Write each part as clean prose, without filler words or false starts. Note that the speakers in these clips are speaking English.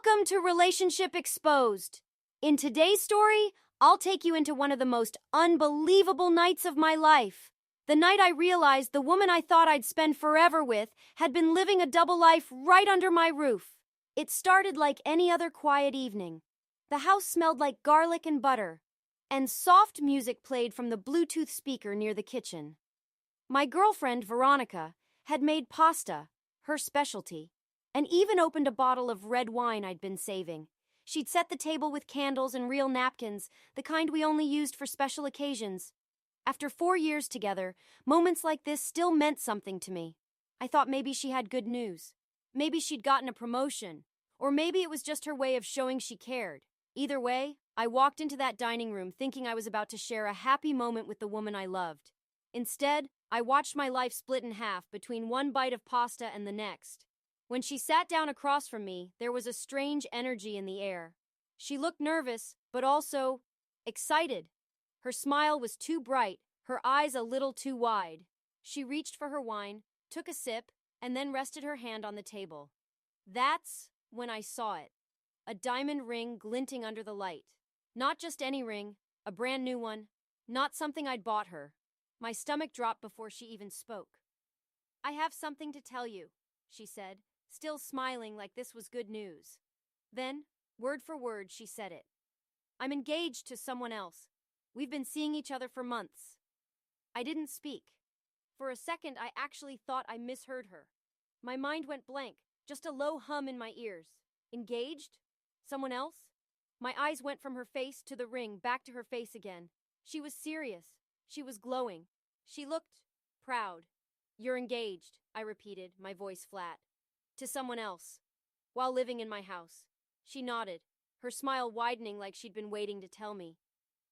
Welcome to Relationship Exposed. In today's story, I'll take you into one of the most unbelievable nights of my life. The night I realized the woman I thought I'd spend forever with had been living a double life right under my roof. It started like any other quiet evening. The house smelled like garlic and butter, and soft music played from the Bluetooth speaker near the kitchen. My girlfriend, Veronica, had made pasta, her specialty, and even opened a bottle of red wine I'd been saving. She'd set the table with candles and real napkins, the kind we only used for special occasions. After 4 years together, moments like this still meant something to me. I thought maybe she had good news. Maybe she'd gotten a promotion. Or maybe it was just her way of showing she cared. Either way, I walked into that dining room thinking I was about to share a happy moment with the woman I loved. Instead, I watched my life split in half between one bite of pasta and the next. When she sat down across from me, there was a strange energy in the air. She looked nervous, but also excited. Her smile was too bright, her eyes a little too wide. She reached for her wine, took a sip, and then rested her hand on the table. That's when I saw it. A diamond ring glinting under the light. Not just any ring, a brand new one. Not something I'd bought her. My stomach dropped before she even spoke. "I have something to tell you," she said, still smiling like this was good news. Then, word for word, she said it. "I'm engaged to someone else. We've been seeing each other for months." I didn't speak. For a second, I actually thought I misheard her. My mind went blank, just a low hum in my ears. Engaged? Someone else? My eyes went from her face to the ring, back to her face again. She was serious. She was glowing. She looked proud. "You're engaged," I repeated, my voice flat. "To someone else. While living in my house." She nodded, her smile widening like she'd been waiting to tell me.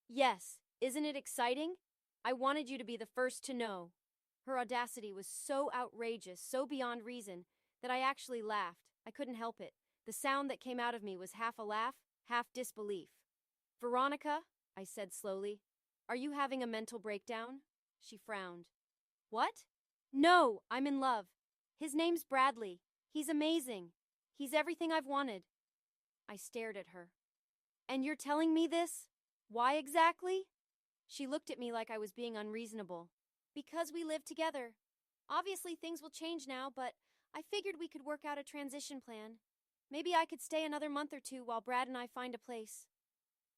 "Yes, isn't it exciting? I wanted you to be the first to know." Her audacity was so outrageous, so beyond reason, that I actually laughed. I couldn't help it. The sound that came out of me was half a laugh, half disbelief. "Veronica," I said slowly, "are you having a mental breakdown?" She frowned. "What?" "No, I'm in love. His name's Bradley. He's amazing. He's everything I've wanted." I stared at her. "And you're telling me this? Why exactly?" She looked at me like I was being unreasonable. "Because we live together. Obviously things will change now, but I figured we could work out a transition plan. Maybe I could stay another month or two while Brad and I find a place."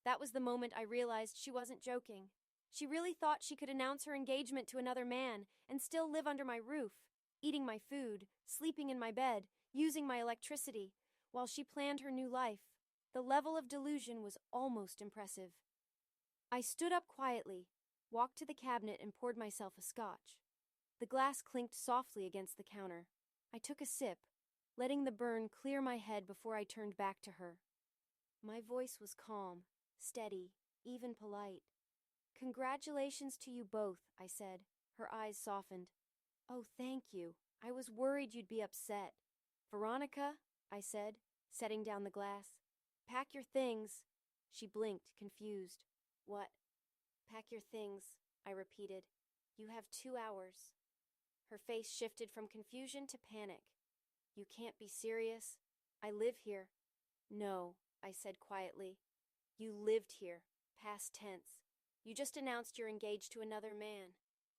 That was the moment I realized she wasn't joking. She really thought she could announce her engagement to another man and still live under my roof, eating my food, sleeping in my bed, using my electricity, while she planned her new life. The level of delusion was almost impressive. I stood up quietly, walked to the cabinet and poured myself a scotch. The glass clinked softly against the counter. I took a sip, letting the burn clear my head before I turned back to her. My voice was calm, steady, even polite. "Congratulations to you both," I said. Her eyes softened. "Oh, thank you. I was worried you'd be upset." "Veronica," I said, setting down the glass. "Pack your things." She blinked, confused. "What?" "Pack your things," I repeated. "You have 2 hours." Her face shifted from confusion to panic. "You can't be serious. I live here." "No," I said quietly. "You lived here, past tense. You just announced you're engaged to another man.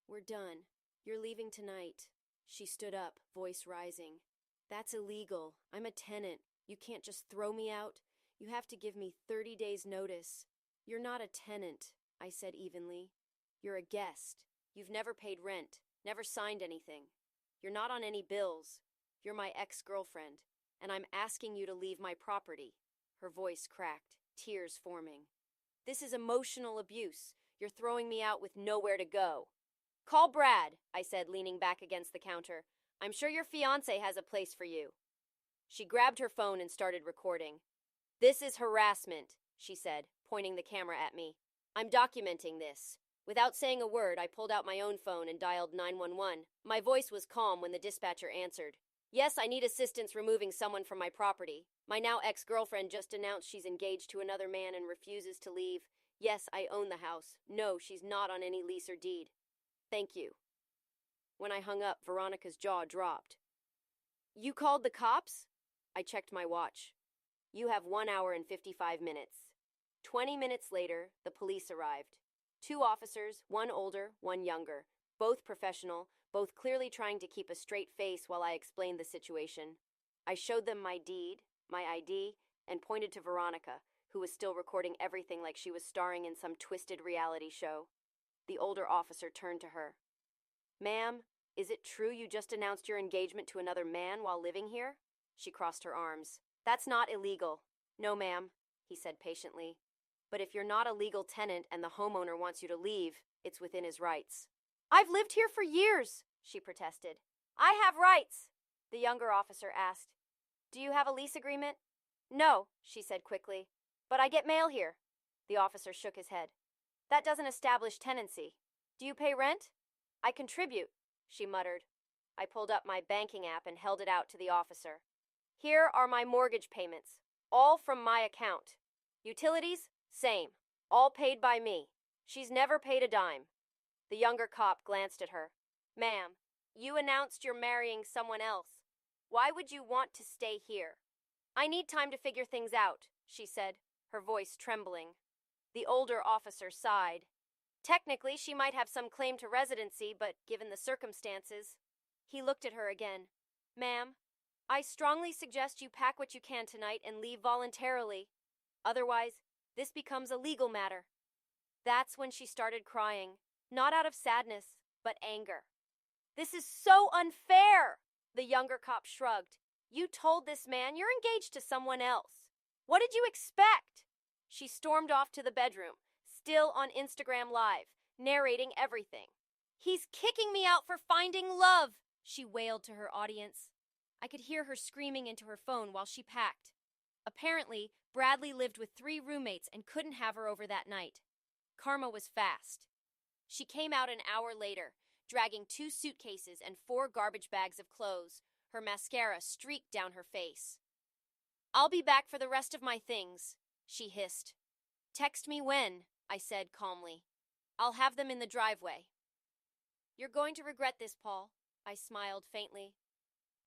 We're done. You're leaving tonight." She stood up, voice rising. "That's illegal. I'm a tenant. You can't just throw me out. You have to give me 30 days' notice." "You're not a tenant," I said evenly. "You're a guest. You've never paid rent, never signed anything. You're not on any bills. You're my ex-girlfriend, and I'm asking you to leave my property." Her voice cracked, tears forming. "This is emotional abuse. You're throwing me out with nowhere to go." "Call Brad," I said, leaning back against the counter. "I'm sure your fiancé has a place for you." She grabbed her phone and started recording. "This is harassment," she said, pointing the camera at me. "I'm documenting this." Without saying a word, I pulled out my own phone and dialed 911. My voice was calm when the dispatcher answered. "Yes, I need assistance removing someone from my property. My now ex-girlfriend just announced she's engaged to another man and refuses to leave. Yes, I own the house. No, she's not on any lease or deed. Thank you." When I hung up, Veronica's jaw dropped. "You called the cops?" I checked my watch. You have 1 hour and 55 minutes. 20 minutes later, the police arrived. 2 officers, one older, one younger, both professional, both clearly trying to keep a straight face while I explained the situation. I showed them my deed, my ID, and pointed to Veronica, who was still recording everything like she was starring in some twisted reality show. The older officer turned to her. "Ma'am, is it true you just announced your engagement to another man while living here?" She crossed her arms. "That's not illegal." "No, ma'am," he said patiently. "But if you're not a legal tenant and the homeowner wants you to leave, it's within his rights." "I've lived here for years," she protested. "I have rights," the younger officer asked. "Do you have a lease agreement?" "No," she said quickly. "But I get mail here." The officer shook his head. "That doesn't establish tenancy. Do you pay rent?" "I contribute," she muttered. I pulled up my banking app and held it out to the officer. "Here are my mortgage payments, all from my account. Utilities, same, all paid by me. She's never paid a dime." The younger cop glanced at her. "Ma'am, you announced you're marrying someone else. Why would you want to stay here?" "I need time to figure things out," she said, her voice trembling. The older officer sighed. "Technically, she might have some claim to residency, but given the circumstances..." He looked at her again. "Ma'am, I strongly suggest you pack what you can tonight and leave voluntarily. Otherwise, this becomes a legal matter." That's when she started crying, not out of sadness, but anger. "This is so unfair!" The younger cop shrugged. "You told this man you're engaged to someone else. What did you expect?" She stormed off to the bedroom, still on Instagram Live, narrating everything. "He's kicking me out for finding love," she wailed to her audience. I could hear her screaming into her phone while she packed. Apparently, Bradley lived with 3 roommates and couldn't have her over that night. Karma was fast. She came out an hour later, dragging 2 suitcases and 4 garbage bags of clothes, her mascara streaked down her face. "I'll be back for the rest of my things," she hissed. "Text me when," I said calmly. "I'll have them in the driveway." "You're going to regret this, Paul," I smiled faintly.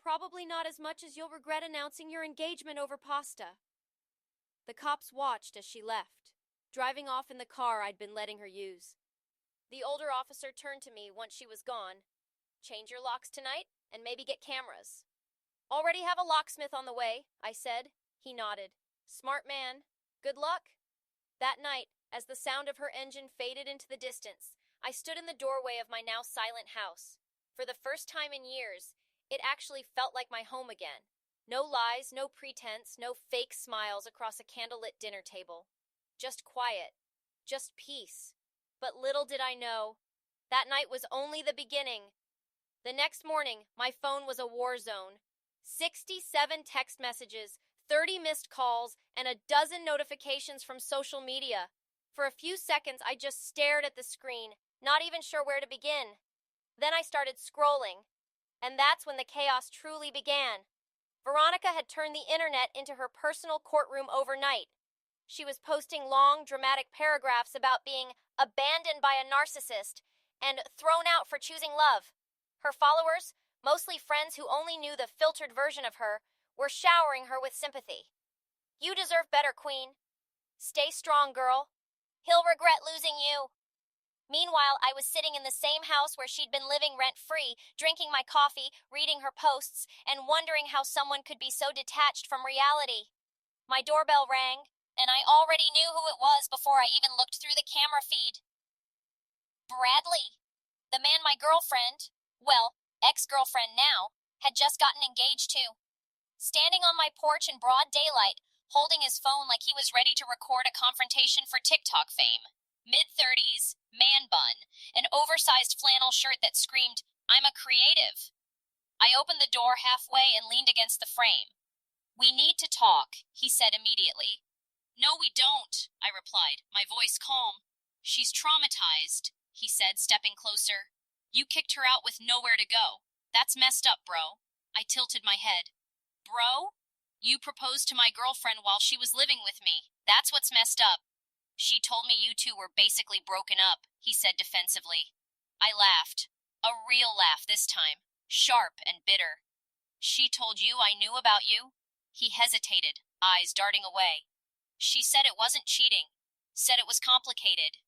"Probably not as much as you'll regret announcing your engagement over pasta." The cops watched as she left, driving off in the car I'd been letting her use. The older officer turned to me once she was gone. "Change your locks tonight, and maybe get cameras." "Already have a locksmith on the way," I said. He nodded. "Smart man. Good luck." That night, as the sound of her engine faded into the distance, I stood in the doorway of my now silent house. For the first time in years, it actually felt like my home again. No lies, no pretense, no fake smiles across a candlelit dinner table. Just quiet. Just peace. But little did I know, that night was only the beginning. The next morning, my phone was a war zone. 67 text messages, 30 missed calls, and a dozen notifications from social media. For a few seconds, I just stared at the screen, not even sure where to begin. Then I started scrolling, and that's when the chaos truly began. Veronica had turned the internet into her personal courtroom overnight. She was posting long, dramatic paragraphs about being abandoned by a narcissist and thrown out for choosing love. Her followers, mostly friends who only knew the filtered version of her, were showering her with sympathy. "You deserve better, Queen. Stay strong, girl. He'll regret losing you." Meanwhile, I was sitting in the same house where she'd been living rent-free, drinking my coffee, reading her posts, and wondering how someone could be so detached from reality. My doorbell rang, and I already knew who it was before I even looked through the camera feed. Bradley, the man my girlfriend, well, ex-girlfriend now, had just gotten engaged to. Standing on my porch in broad daylight, holding his phone like he was ready to record a confrontation for TikTok fame. Mid-30s, man bun, an oversized flannel shirt that screamed, "I'm a creative." I opened the door halfway and leaned against the frame. "We need to talk," he said immediately. "No, we don't," I replied, my voice calm. "She's traumatized," he said, stepping closer. "You kicked her out with nowhere to go. That's messed up, bro." I tilted my head. "Bro? You proposed to my girlfriend while she was living with me. That's what's messed up." "She told me you two were basically broken up," he said defensively. I laughed. A real laugh this time, sharp and bitter. "She told you I knew about you?" He hesitated, eyes darting away. She said it wasn't cheating. Said it was complicated.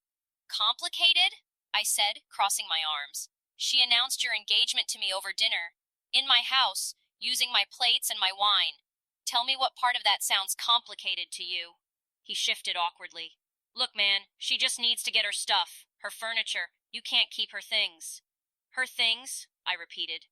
Complicated? I said, crossing my arms. She announced your engagement to me over dinner. In my house, using my plates and my wine. Tell me what part of that sounds complicated to you. He shifted awkwardly. Look, man, she just needs to get her stuff, her furniture. You can't keep her things. Her things? I repeated.